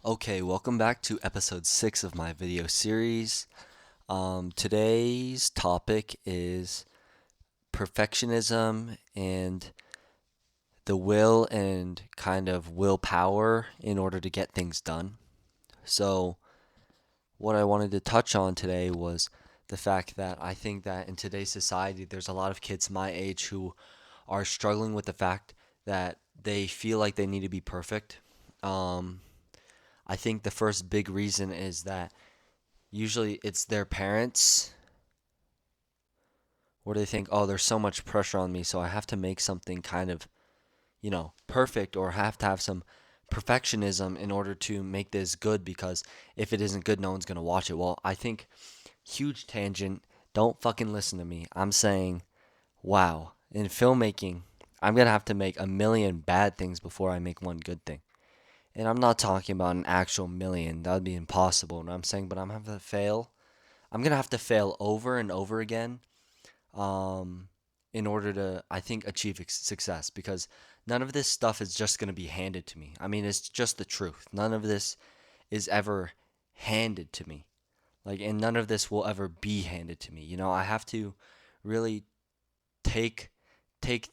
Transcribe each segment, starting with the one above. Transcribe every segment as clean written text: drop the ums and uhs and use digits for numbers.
Okay, welcome back to episode 6 of my video series. Today's topic is perfectionism and the will and kind of willpower in order to get things done. So, what I wanted to touch on today was the fact that I think that in today's society, there's a lot of kids my age who are struggling with the fact that they feel like they need to be perfect. Um, I think the first big reason is that usually it's their parents where they think, oh, there's so much pressure on me, so I have to make something kind of, perfect or have to have some perfectionism in order to make this good because if it isn't good, no one's going to watch it. Well, I think, huge tangent, don't fucking listen to me. I'm saying, wow, in filmmaking, I'm going to have to make a million bad things before I make one good thing. And I'm not talking about an actual million. That would be impossible. What I'm saying, but I'm going to have to fail. I'm going to have to fail over and over again um, in order to, I think, achieve success because none of this stuff is just going to be handed to me. I mean, it's just the truth. None of this is ever handed to me. And none of this will ever be handed to me. I have to really take, take,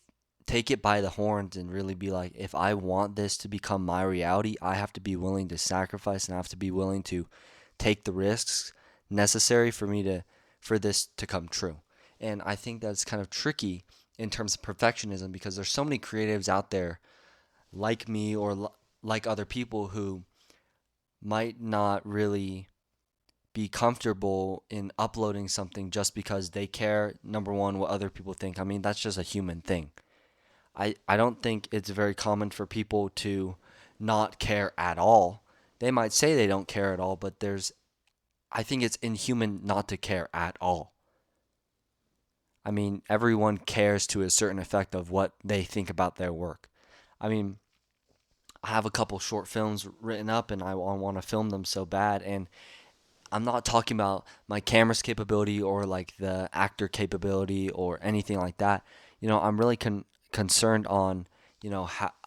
take it by the horns and really be like, if I want this to become my reality, I have to be willing to sacrifice and I have to be willing to take the risks necessary for this to come true. And I think that's kind of tricky in terms of perfectionism because there's so many creatives out there like me or like other people who might not really be comfortable in uploading something just because they care, number one, what other people think. I mean, that's just a human thing. I don't think it's very common for people to not care at all. They might say they don't care at all, but I think it's inhuman not to care at all. I mean, everyone cares to a certain effect of what they think about their work. I mean, I have a couple short films written up and I want to film them so bad. And I'm not talking about my camera's capability or like the actor capability or anything like that. I'm really concerned on,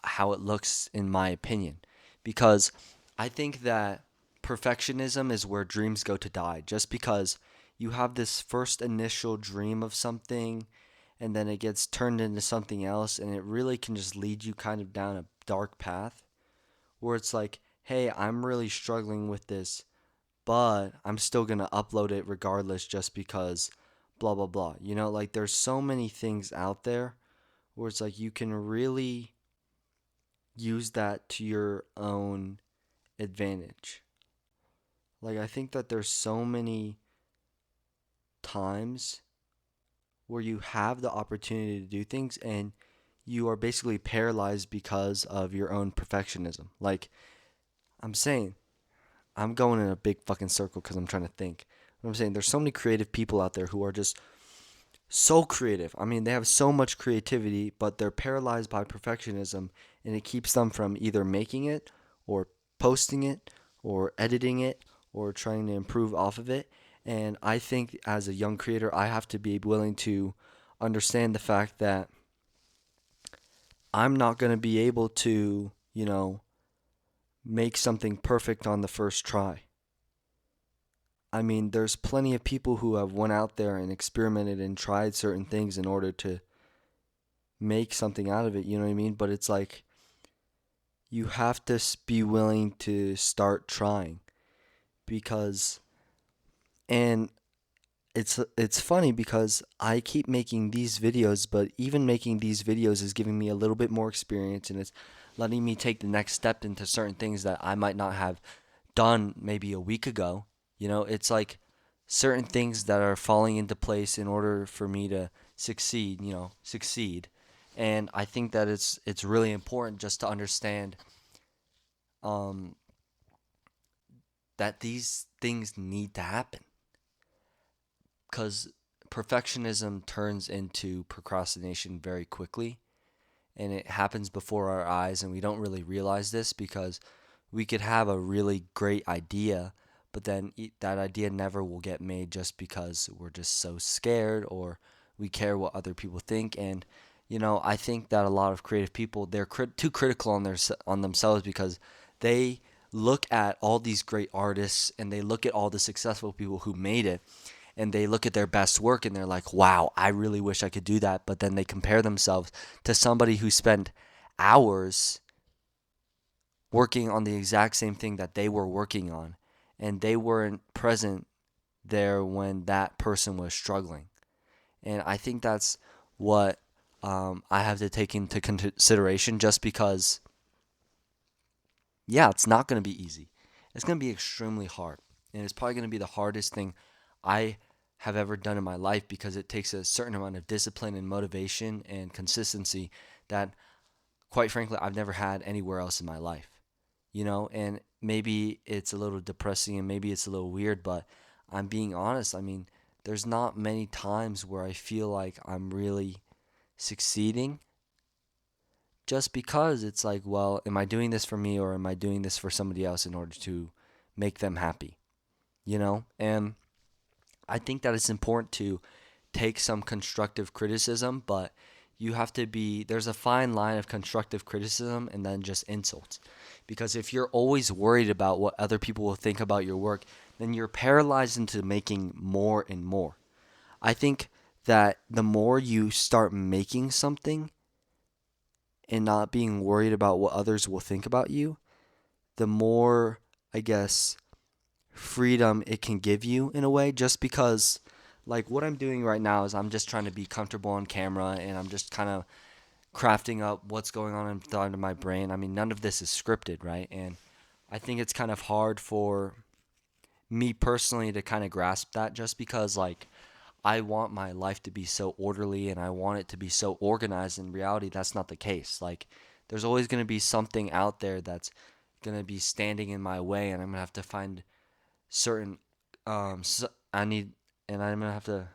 how it looks in my opinion. Because I think that perfectionism is where dreams go to die. Just because you have this first initial dream of something and then it gets turned into something else and it really can just lead you kind of down a dark path where it's like, hey, I'm really struggling with this, but I'm still going to upload it regardless just because blah blah blah. There's so many things out there where it's like you can really use that to your own advantage. I think that there's so many times where you have the opportunity to do things and you are basically paralyzed because of your own perfectionism. I'm saying, I'm going in a big fucking circle because I'm trying to think. I'm saying there's so many creative people out there who are just so creative. I mean, they have so much creativity, but they're paralyzed by perfectionism, and it keeps them from either making it or posting it or editing it or trying to improve off of it. And I think as a young creator, I have to be willing to understand the fact that I'm not going to be able to, make something perfect on the first try. I mean, there's plenty of people who have went out there and experimented and tried certain things in order to make something out of it, you know what I mean? But it's like you have to be willing to start trying because and it's funny because I keep making these videos, but even making these videos is giving me a little bit more experience and it's letting me take the next step into certain things that I might not have done maybe a week ago. It's like certain things that are falling into place in order for me to succeed. And I think that it's really important just to understand um, that these things need to happen because perfectionism turns into procrastination very quickly and it happens before our eyes and we don't really realize this because we could have a really great idea but then that idea never will get made just because we're just so scared or we care what other people think. And I think that a lot of creative people, they're too critical on themselves because they look at all these great artists and they look at all the successful people who made it and they look at their best work and they're like, wow, I really wish I could do that. But then they compare themselves to somebody who spent hours working on the exact same thing that they were working on, and they weren't present there when that person was struggling. And I think that's what I have to take into consideration just because, yeah, it's not going to be easy. It's going to be extremely hard. And it's probably going to be the hardest thing I have ever done in my life because it takes a certain amount of discipline and motivation and consistency that, quite frankly, I've never had anywhere else in my life. And maybe it's a little depressing and maybe it's a little weird, but I'm being honest. I mean, there's not many times where I feel like I'm really succeeding just because it's like, well, am I doing this for me or am I doing this for somebody else in order to make them happy? And I think that it's important to take some constructive criticism, but there's a fine line of constructive criticism and then just insults. Because if you're always worried about what other people will think about your work, then you're paralyzed into making more and more. I think that the more you start making something and not being worried about what others will think about you, the more, I guess, freedom it can give you in a way, just because like what I'm doing right now is I'm just trying to be comfortable on camera and I'm just kind of crafting up what's going on inside of my brain. I mean, none of this is scripted, right? And I think it's kind of hard for me personally to kind of grasp that just because like I want my life to be so orderly and I want it to be so organized. In reality, that's not the case. Like there's always going to be something out there that's going to be standing in my way and I'm going to have to find certain I need and I'm gonna have to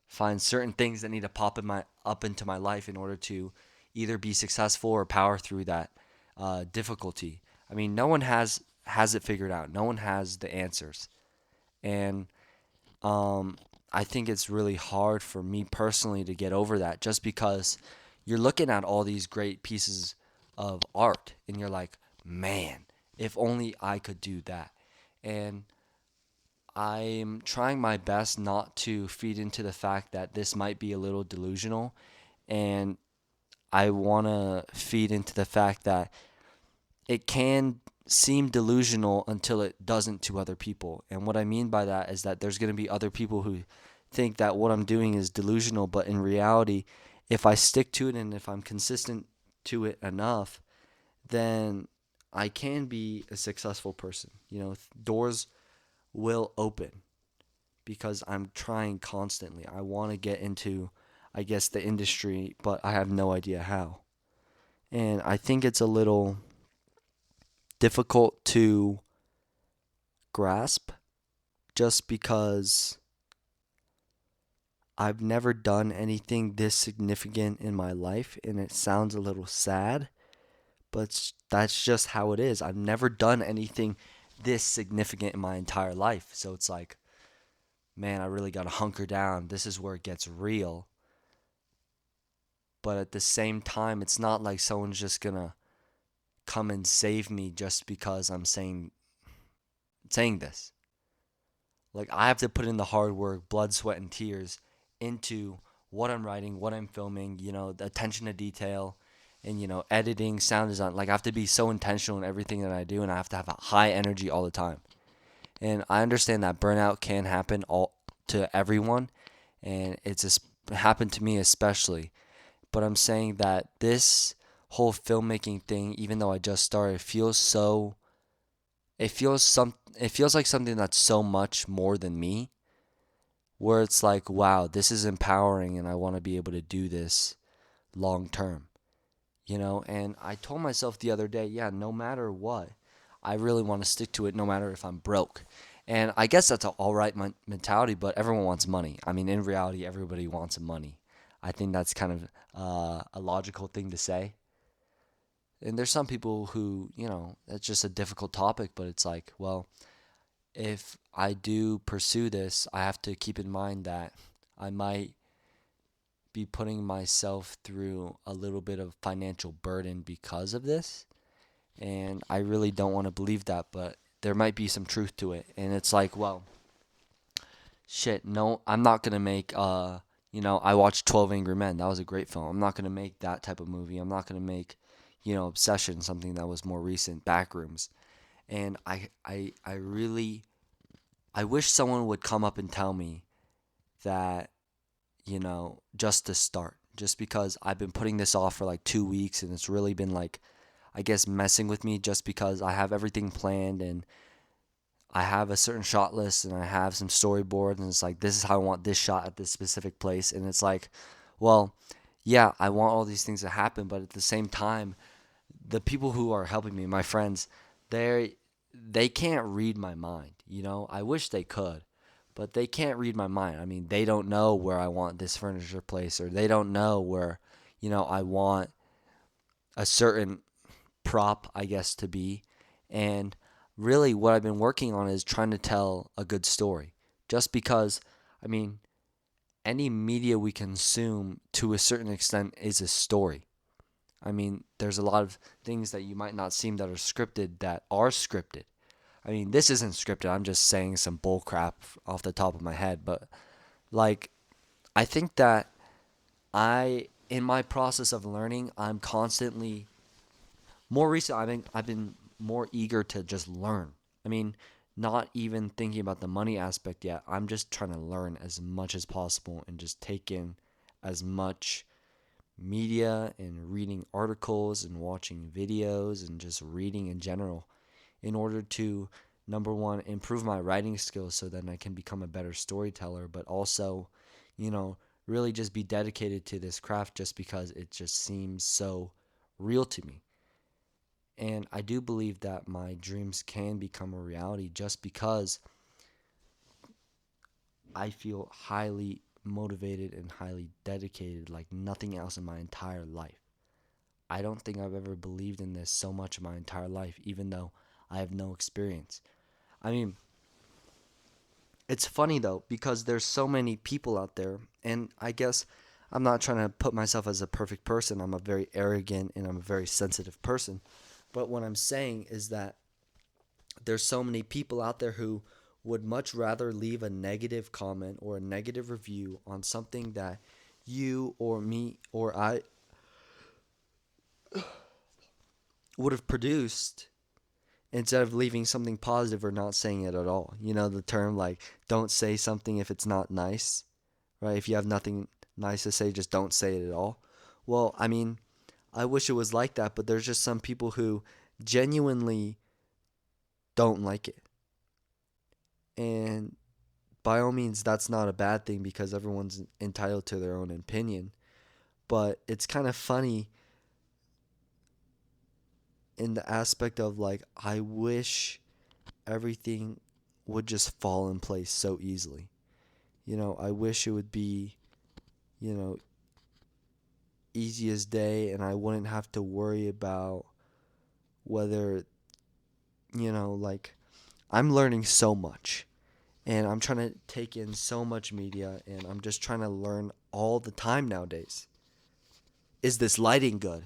find certain things that need to pop in my up into my life in order to either be successful or power through that difficulty. I mean, no one has it figured out. No one has the answers, and um, I think it's really hard for me personally to get over that, just because you're looking at all these great pieces of art, and you're like, man, if only I could do that, and I'm trying my best not to feed into the fact that this might be a little delusional. And I want to feed into the fact that it can seem delusional until it doesn't to other people. And what I mean by that is that there's going to be other people who think that what I'm doing is delusional. But in reality, if I stick to it and if I'm consistent to it enough, then I can be a successful person. Doors will open because I'm trying constantly. I want to get into, I guess, the industry, but I have no idea how. And I think it's a little difficult to grasp just because I've never done anything this significant in my life, and it sounds a little sad, but that's just how it is. I've never done anything this significant in my entire life. So it's like, man, I really got to hunker down. This is where it gets real. But at the same time, it's not like someone's just gonna come and save me just because I'm saying this. Like I have to put in the hard work, blood, sweat, and tears into what I'm writing, what I'm filming, the attention to detail and editing, sound design. Like I have to be so intentional in everything that I do and I have to have a high energy all the time. And I understand that burnout can happen all to everyone and it's happened to me especially. But I'm saying that this whole filmmaking thing, even though I just started, it feels like something that's so much more than me, where it's like, wow, this is empowering and I want to be able to do this long term. And I told myself the other day, yeah, no matter what, I really want to stick to it no matter if I'm broke. And I guess that's an all right mentality, but everyone wants money. I mean, in reality, everybody wants money. I think that's kind of a logical thing to say. And there's some people who, it's just a difficult topic, but it's like, well, if I do pursue this, I have to keep in mind that I might be putting myself through a little bit of financial burden because of this. And I really don't want to believe that, but there might be some truth to it. And it's like, well, shit, no, I'm not gonna make I watched 12 Angry Men. That was a great film. I'm not gonna make that type of movie. I'm not gonna make, Obsession, something that was more recent, Backrooms. And I really I wish someone would come up and tell me that, just to start. Just because I've been putting this off for like 2 weeks, and it's really been like, I guess, messing with me, just because I have everything planned and I have a certain shot list and I have some storyboards, and it's like, this is how I want this shot at this specific place. And it's like, well, yeah, I want all these things to happen, but at the same time, the people who are helping me, my friends, they can't read my mind. I wish they could, but they can't read my mind. I mean, they don't know where I want this furniture place, or they don't know where, I want a certain prop, I guess, to be. And really, what I've been working on is trying to tell a good story. Just because, I mean, any media we consume to a certain extent is a story. I mean, there's a lot of things that you might not seem that are scripted that are scripted. I mean, this isn't scripted. I'm just saying some bull crap off the top of my head. But, like, I think that in my process of learning, I'm constantly more recent. I've been more eager to just learn. I mean, not even thinking about the money aspect yet. I'm just trying to learn as much as possible and just take in as much media and reading articles and watching videos and just reading in general in order to, number one, improve my writing skills so then I can become a better storyteller, but also, you know, really just be dedicated to this craft just because it just seems so real to me. And I do believe that my dreams can become a reality just because I feel highly motivated and highly dedicated like nothing else in my entire life. I don't think I've ever believed in this so much in my entire life, even though I have no experience. I mean, it's funny though, because there's so many people out there, and I guess I'm not trying to put myself as a perfect person. I'm a very arrogant and I'm a very sensitive person. But what I'm saying is that there's so many people out there who would much rather leave a negative comment or a negative review on something that you or me or I would have produced instead of leaving something positive or not saying it at all. You know, the term like, don't say something if it's not nice, right? If you have nothing nice to say, just don't say it at all. Well, I mean, I wish it was like that, but there's just some people who genuinely don't like it. And by all means, that's not a bad thing because everyone's entitled to their own opinion. But it's kind of funny in the aspect of like, I wish everything would just fall in place so easily. I wish it would be, you know, easy as day and I wouldn't have to worry about whether, like, I'm learning so much and I'm trying to take in so much media and I'm just trying to learn all the time nowadays. Is this lighting good?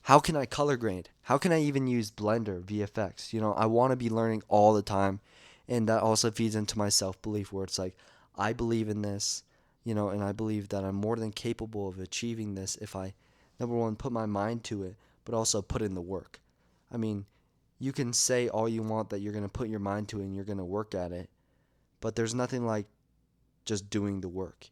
How can I color grade? How can I even use Blender, VFX? I want to be learning all the time. And that also feeds into my self belief where it's like, I believe in this, and I believe that I'm more than capable of achieving this if I, number one, put my mind to it, but also put in the work. I mean, you can say all you want that you're going to put your mind to it and you're going to work at it, but there's nothing like just doing the work.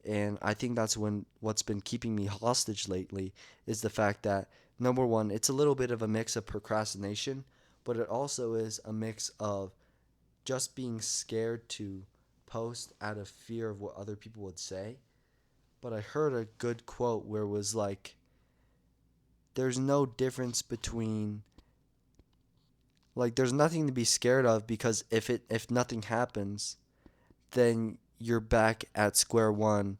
And I think that's what's been keeping me hostage lately is the fact that, number one, it's a little bit of a mix of procrastination, but it also is a mix of just being scared to post out of fear of what other people would say. But I heard a good quote where it was like, there's no difference between, like, there's nothing to be scared of because if nothing happens, then you're back at square one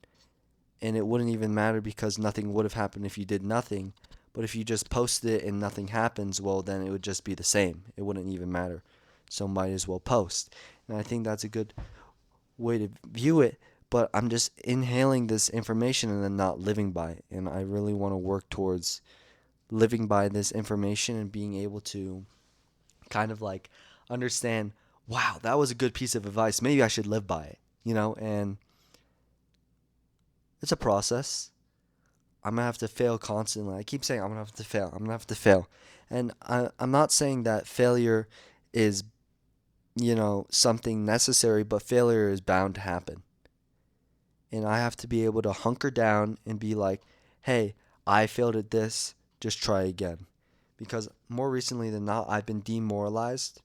and it wouldn't even matter because nothing would have happened if you did nothing. But if you just posted it and nothing happens, well, then it would just be the same. It wouldn't even matter. So might as well post. And I think that's a good way to view it. But I'm just inhaling this information and then not living by it. And I really want to work towards living by this information and being able to kind of like understand, wow, that was a good piece of advice. Maybe I should live by it, and it's a process. I'm gonna have to fail constantly. I keep saying I'm gonna have to fail. I'm gonna have to fail. And I'm not saying that failure is, something necessary, but failure is bound to happen. And I have to be able to hunker down and be like, hey, I failed at this, just try again. Because more recently than not, I've been demoralized,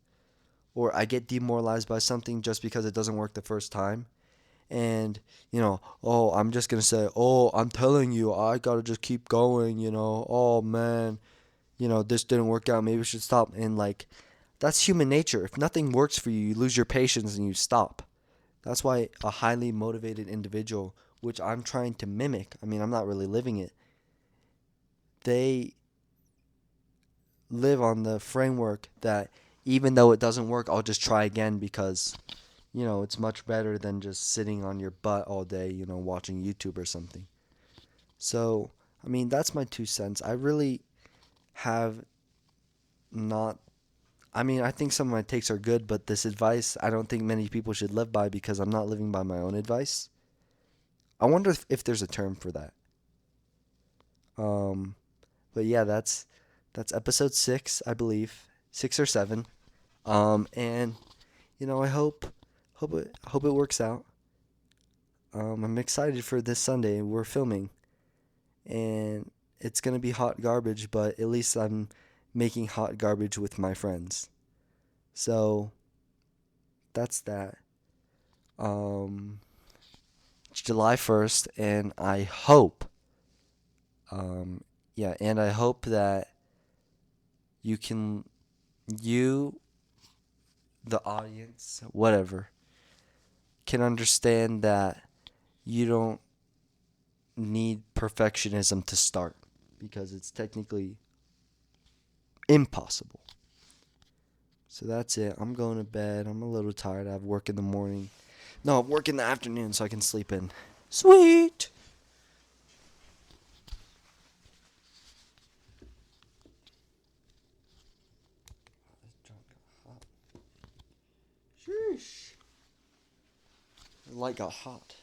or I get demoralized by something just because it doesn't work the first time. And, oh, I'm just going to say, oh, I'm telling you, I got to just keep going, oh man, this didn't work out, maybe we should stop. And like, that's human nature. If nothing works for you, you lose your patience and you stop. That's why a highly motivated individual, which I'm trying to mimic, I mean, I'm not really living it, they live on the framework that even though it doesn't work, I'll just try again because, it's much better than just sitting on your butt all day, watching YouTube or something. So, I mean, that's my 2 cents. I really have not. I mean, I think some of my takes are good, but this advice I don't think many people should live by because I'm not living by my own advice. I wonder if there's a term for that. Um, but yeah, that's episode 6, I believe, 6 or 7. And I hope it works out. I'm excited for this Sunday. We're filming, and it's gonna be hot garbage, but at least I'm making hot garbage with my friends. So that's that. Um, it's July 1st, and I hope, yeah, and I hope that you can, you, the audience, whatever, can understand that you don't need perfectionism to start because it's technically impossible. So that's it. I'm going to bed. I'm a little tired. I have work in the morning. No, work in the afternoon so I can sleep in. Sweet. Sheesh. The light got hot.